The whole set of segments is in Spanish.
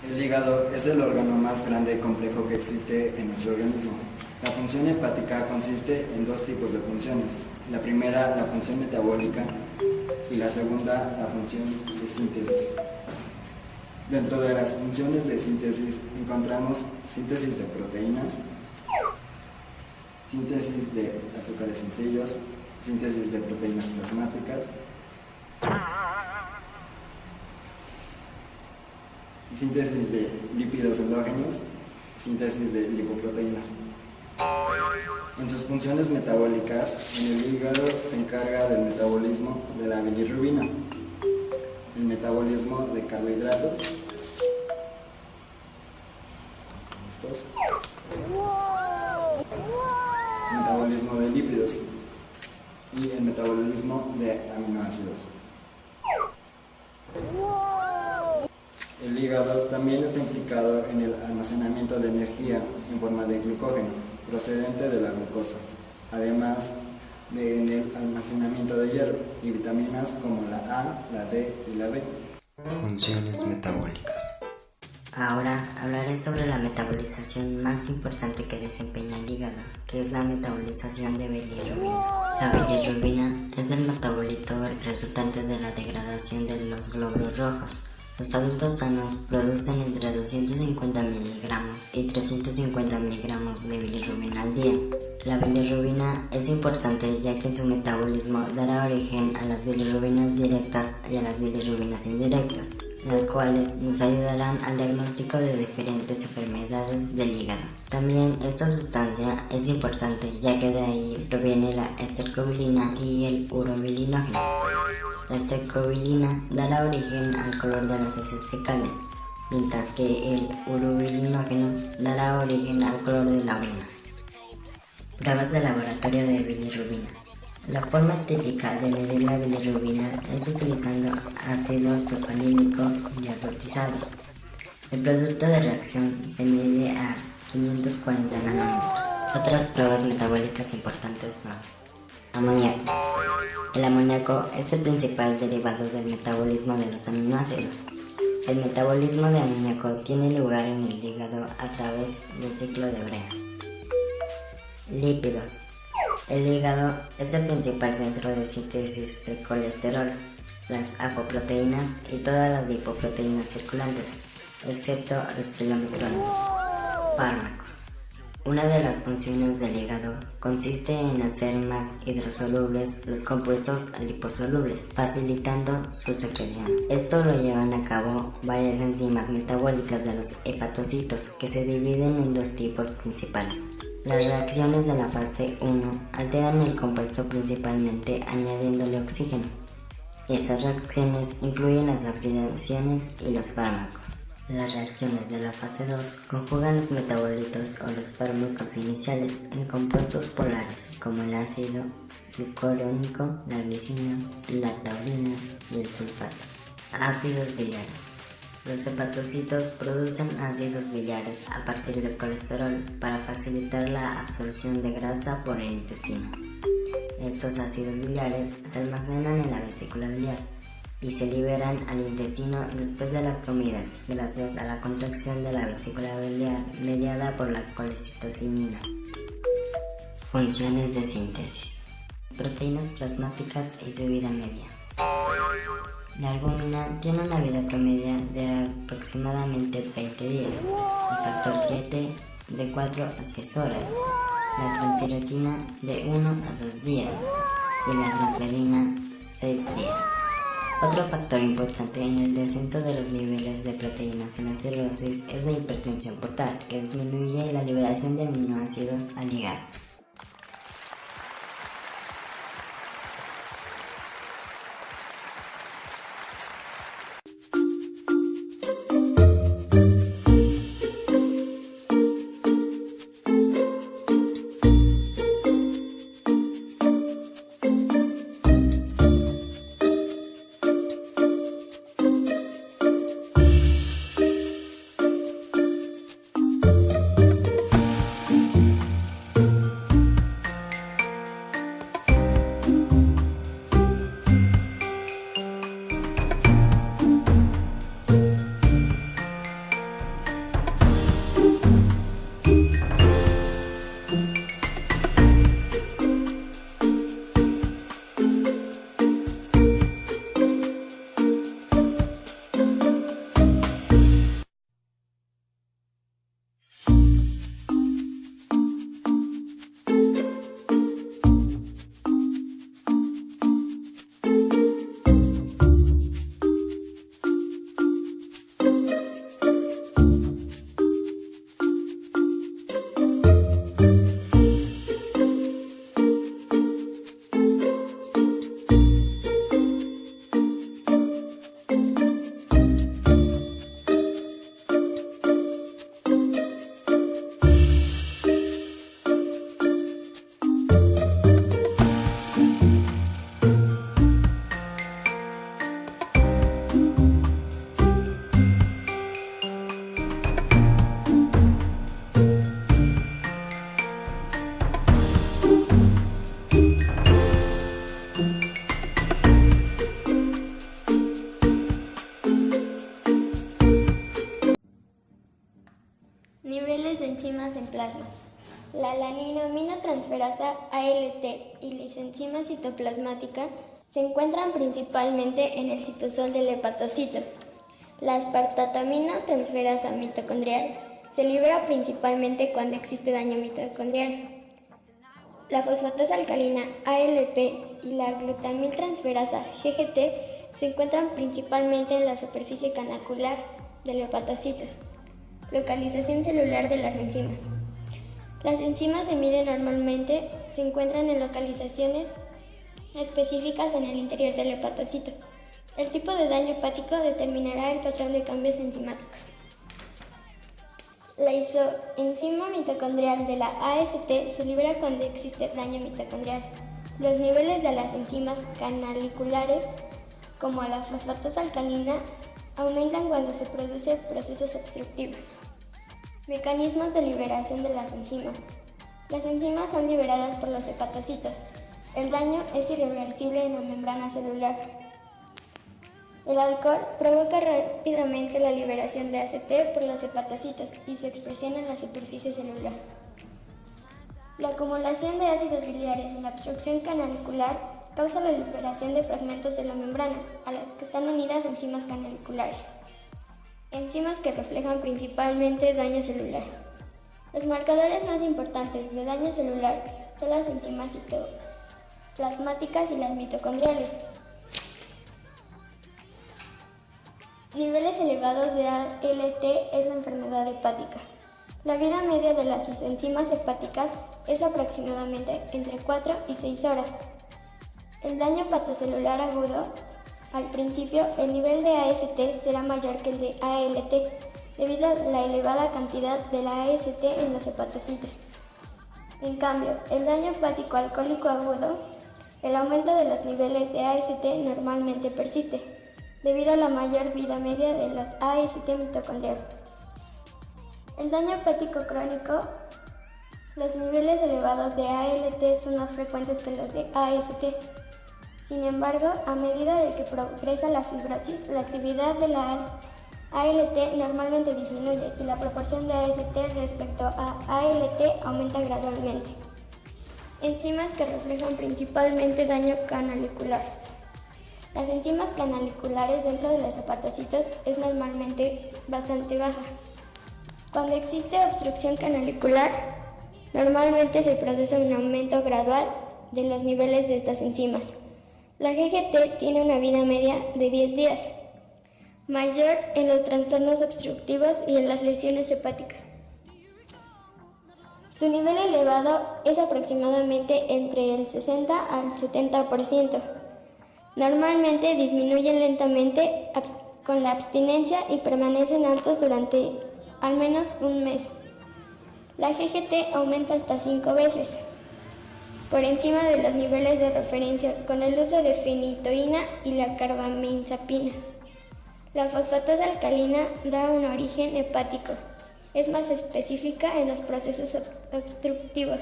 El hígado es el órgano más grande y complejo que existe en nuestro organismo. La función hepática consiste en dos tipos de funciones. La primera, la función metabólica, y la segunda, la función de síntesis. Dentro de las funciones de síntesis encontramos síntesis de proteínas, síntesis de azúcares sencillos, síntesis de proteínas plasmáticas, síntesis de lípidos endógenos, síntesis de lipoproteínas. En sus funciones metabólicas, en el hígado se encarga del metabolismo de la bilirrubina, el metabolismo de carbohidratos, el metabolismo de lípidos y el metabolismo de aminoácidos. El hígado también está implicado en el almacenamiento de energía en forma de glucógeno procedente de la glucosa, además de en el almacenamiento de hierro y vitaminas como la A, la D y la B. Funciones metabólicas. Ahora hablaré sobre la metabolización más importante que desempeña el hígado, que es la metabolización de bilirrubina. La bilirrubina es el metabolito resultante de la degradación de los glóbulos rojos. Los adultos sanos producen entre 250 miligramos y 350 miligramos de bilirrubina al día. La bilirrubina es importante ya que en su metabolismo dará origen a las bilirrubinas directas y a las bilirrubinas indirectas, las cuales nos ayudarán al diagnóstico de diferentes enfermedades del hígado. También esta sustancia es importante ya que de ahí proviene la estercobilina y el urobilinógeno. La estercobilina dará origen al color de las heces fecales, mientras que el urobilinógeno dará origen al color de la orina. Pruebas de laboratorio de bilirrubina. La forma típica de medir la bilirrubina es utilizando ácido sulfonílico diazotizado. El producto de reacción se mide a 540 nanómetros. Otras pruebas metabólicas importantes son amoníaco. El amoníaco es el principal derivado del metabolismo de los aminoácidos. El metabolismo de amoníaco tiene lugar en el hígado a través del ciclo de Brea. Lípidos. El hígado es el principal centro de síntesis del colesterol, las apoproteínas y todas las lipoproteínas circulantes, excepto los kilometrones. Fármacos. Una de las funciones del hígado consiste en hacer más hidrosolubles los compuestos liposolubles, facilitando su secreción. Esto lo llevan a cabo varias enzimas metabólicas de los hepatocitos, que se dividen en dos tipos principales. Las reacciones de la fase 1 alteran el compuesto principalmente añadiéndole oxígeno. Estas reacciones incluyen las oxidaciones y los fármacos. Las reacciones de la fase 2 conjugan los metabolitos o los fármacos iniciales en compuestos polares como el ácido glucurónico, la glicina, la taurina y el sulfato. Ácidos biliares. Los hepatocitos producen ácidos biliares a partir del colesterol para facilitar la absorción de grasa por el intestino. Estos ácidos biliares se almacenan en la vesícula biliar y se liberan al intestino después de las comidas, gracias a la contracción de la vesícula biliar mediada por la colecistocinina. Funciones de síntesis. Proteínas plasmáticas y su vida media. La albúmina tiene una vida promedio de aproximadamente 20 días, el factor 7 de 4 a 6 horas, la transiratina de 1 a 2 días y la transferina 6 días. Otro factor importante en el descenso de los niveles de proteínas en la cirrosis es la hipertensión portal, que disminuye la liberación de aminoácidos al hígado. La alaninoaminotransferasa ALT y las enzimas citoplasmáticas se encuentran principalmente en el citosol del hepatocito. La aspartataminotransferasa mitocondrial se libera principalmente cuando existe daño mitocondrial. La fosfatasa alcalina ALP y la glutamiltransferasa GGT se encuentran principalmente en la superficie canacular del hepatocito. Localización celular de las enzimas. Las enzimas se encuentran en localizaciones específicas en el interior del hepatocito. El tipo de daño hepático determinará el patrón de cambios enzimáticos. La isoenzima mitocondrial de la AST se libera cuando existe daño mitocondrial. Los niveles de las enzimas canaliculares, como la fosfatasa alcalina, aumentan cuando se producen procesos obstructivos. Mecanismos de liberación de las enzimas. Las enzimas son liberadas por los hepatocitos. El daño es irreversible en la membrana celular. El alcohol provoca rápidamente la liberación de ACT por los hepatocitos y su expresión en la superficie celular. La acumulación de ácidos biliares en la obstrucción canalicular causa la liberación de fragmentos de la membrana, a las que están unidas enzimas canaliculares. Enzimas que reflejan principalmente daño celular. Los marcadores más importantes de daño celular son las enzimas citoplasmáticas y las mitocondriales. Niveles elevados de ALT es la enfermedad hepática. La vida media de las enzimas hepáticas es aproximadamente entre 4 y 6 horas. El daño hepatocelular agudo. Al principio, el nivel de AST será mayor que el de ALT, debido a la elevada cantidad de la AST en los hepatocitos. En cambio, el daño hepático alcohólico agudo, el aumento de los niveles de AST normalmente persiste, debido a la mayor vida media de las AST mitocondriales. El daño hepático crónico, los niveles elevados de ALT son más frecuentes que los de AST. Sin embargo, a medida de que progresa la fibrosis, la actividad de la ALT normalmente disminuye y la proporción de AST respecto a ALT aumenta gradualmente. Enzimas que reflejan principalmente daño canalicular. Las enzimas canaliculares dentro de los hepatocitos es normalmente bastante baja. Cuando existe obstrucción canalicular, normalmente se produce un aumento gradual de los niveles de estas enzimas. La GGT tiene una vida media de 10 días, mayor en los trastornos obstructivos y en las lesiones hepáticas. Su nivel elevado es aproximadamente entre el 60 al 70%. Normalmente disminuyen lentamente con la abstinencia y permanecen altos durante al menos un mes. La GGT aumenta hasta 5 veces, por encima de los niveles de referencia con el uso de fenitoína y la carbamazepina. La fosfatasa alcalina da un origen hepático. Es más específica en los procesos obstructivos.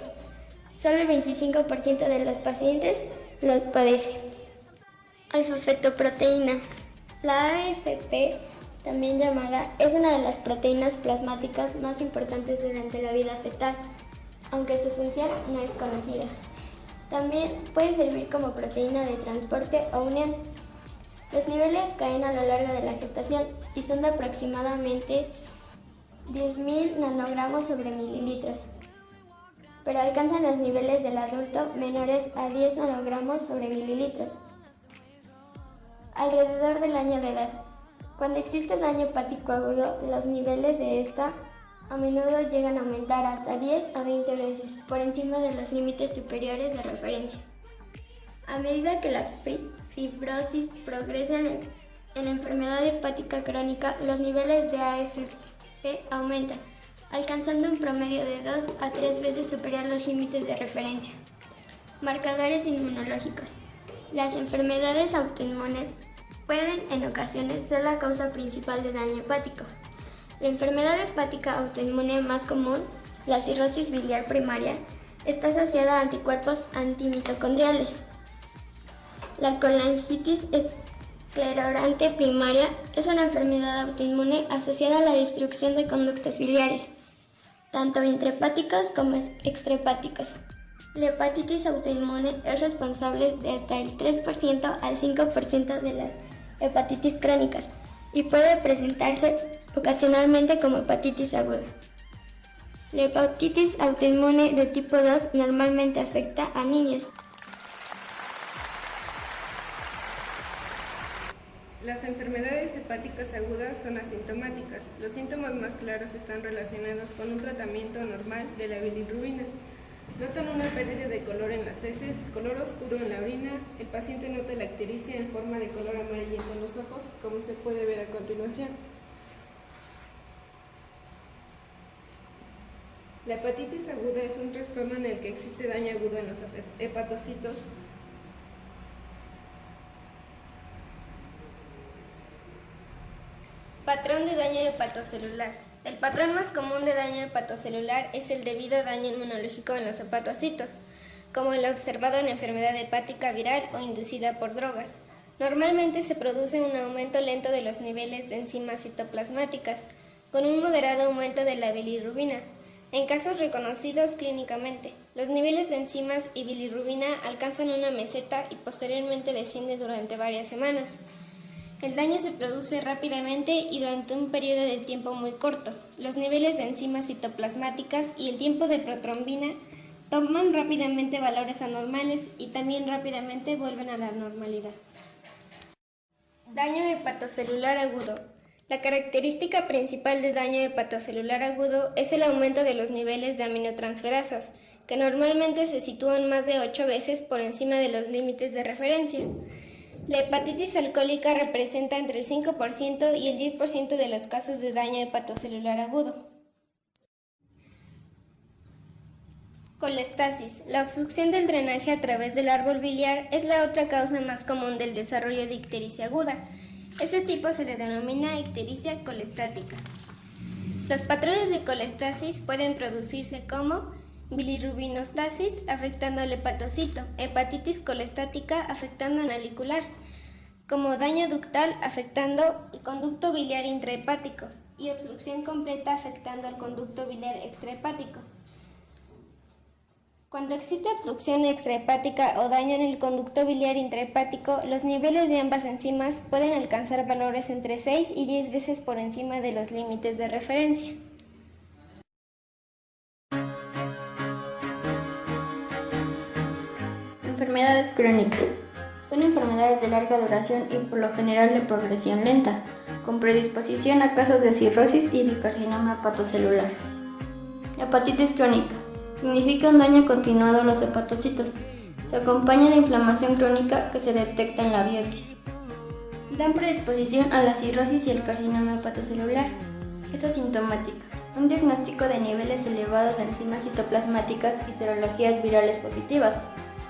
Solo el 25% de los pacientes los padece. Alfa-fetoproteína. La AFP, también llamada, es una de las proteínas plasmáticas más importantes durante la vida fetal, aunque su función no es conocida. También puede servir como proteína de transporte o unión. Los niveles caen a lo largo de la gestación y son de aproximadamente 10.000 nanogramos sobre mililitros, pero alcanzan los niveles del adulto menores a 10 nanogramos sobre mililitros alrededor del año de edad. Cuando existe daño hepático agudo, los niveles de esta a menudo llegan a aumentar hasta 10 a 20 veces por encima de los límites superiores de referencia. A medida que la fibrosis progresa en la enfermedad hepática crónica, los niveles de AFP aumentan, alcanzando un promedio de 2 a 3 veces superior a los límites de referencia. Marcadores inmunológicos. Las enfermedades autoinmunes pueden en ocasiones ser la causa principal de daño hepático. La enfermedad hepática autoinmune más común, la cirrosis biliar primaria, está asociada a anticuerpos antimitocondriales. La colangitis esclerosante primaria es una enfermedad autoinmune asociada a la destrucción de conductos biliares. tanto intrahepáticas como extrahepáticas. La hepatitis autoinmune es responsable de hasta el 3% al 5% de las hepatitis crónicas y puede presentarse ocasionalmente como hepatitis aguda. La hepatitis autoinmune de tipo 2 normalmente afecta a niños. Las enfermedades hepáticas agudas son asintomáticas. Los síntomas más claros están relacionados con un tratamiento normal de la bilirrubina. Notan una pérdida de color en las heces, color oscuro en la orina. El paciente nota la ictericia en forma de color amarillento en los ojos, como se puede ver a continuación. La hepatitis aguda es un trastorno en el que existe daño agudo en los hepatocitos. Patrón de daño hepatocelular. El patrón más común de daño hepatocelular es el debido daño inmunológico en los hepatocitos, como el observado en enfermedad hepática viral o inducida por drogas. Normalmente se produce un aumento lento de los niveles de enzimas citoplasmáticas, con un moderado aumento de la bilirrubina. En casos reconocidos clínicamente, los niveles de enzimas y bilirrubina alcanzan una meseta y posteriormente desciende durante varias semanas. El daño se produce rápidamente y durante un periodo de tiempo muy corto. Los niveles de enzimas citoplasmáticas y el tiempo de protrombina toman rápidamente valores anormales y también rápidamente vuelven a la normalidad. Daño hepatocelular agudo. La característica principal del daño hepatocelular agudo es el aumento de los niveles de aminotransferasas, que normalmente se sitúan más de 8 veces por encima de los límites de referencia. La hepatitis alcohólica representa entre el 5% y el 10% de los casos de daño hepatocelular agudo. Colestasis. La obstrucción del drenaje a través del árbol biliar es la otra causa más común del desarrollo de ictericia aguda. Este tipo se le denomina ictericia colestática. Los patrones de colestasis pueden producirse como bilirrubinostasis afectando al hepatocito, hepatitis colestática afectando al nalicular, como daño ductal afectando el conducto biliar intrahepático y obstrucción completa afectando al conducto biliar extrahepático. Cuando existe obstrucción extrahepática o daño en el conducto biliar intrahepático, los niveles de ambas enzimas pueden alcanzar valores entre 6 y 10 veces por encima de los límites de referencia. Enfermedades crónicas. Son enfermedades de larga duración y por lo general de progresión lenta, con predisposición a casos de cirrosis y de carcinoma hepatocelular. Hepatitis crónica. Significa un daño continuado a los hepatocitos. Se acompaña de inflamación crónica que se detecta en la biopsia. Dan predisposición a la cirrosis y el carcinoma hepatocelular. Es asintomática. Un diagnóstico de niveles elevados de enzimas citoplasmáticas y serologías virales positivas.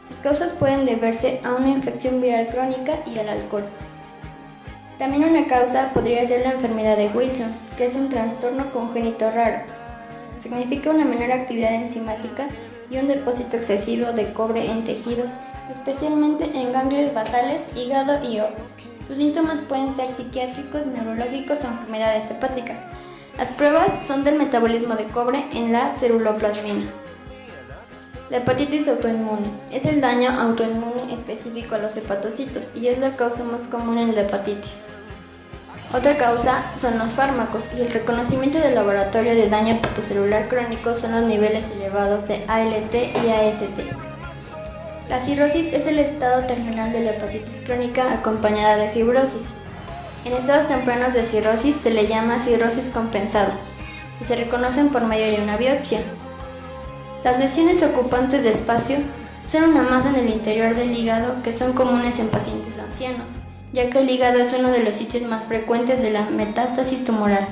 Sus causas pueden deberse a una infección viral crónica y al alcohol. También una causa podría ser la enfermedad de Wilson, que es un trastorno congénito raro. Significa una menor actividad enzimática y un depósito excesivo de cobre en tejidos, especialmente en ganglios basales, hígado y ojos. Sus síntomas pueden ser psiquiátricos, neurológicos o enfermedades hepáticas. Las pruebas son del metabolismo de cobre en la ceruloplasmina. La hepatitis autoinmune es el daño autoinmune específico a los hepatocitos y es la causa más común en la hepatitis. Otra causa son los fármacos y el reconocimiento del laboratorio de daño hepatocelular crónico son los niveles elevados de ALT y AST. La cirrosis es el estado terminal de la hepatitis crónica acompañada de fibrosis. En estados tempranos de cirrosis se le llama cirrosis compensada y se reconocen por medio de una biopsia. Las lesiones ocupantes de espacio son una masa en el interior del hígado que son comunes en pacientes ancianos, ya que el hígado es uno de los sitios más frecuentes de la metástasis tumoral.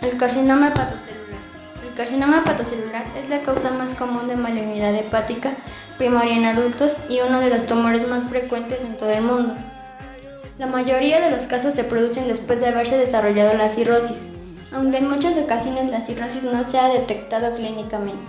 El carcinoma hepatocelular. El carcinoma hepatocelular es la causa más común de malignidad hepática primaria en adultos y uno de los tumores más frecuentes en todo el mundo. La mayoría de los casos se producen después de haberse desarrollado la cirrosis, aunque en muchas ocasiones la cirrosis no se ha detectado clínicamente.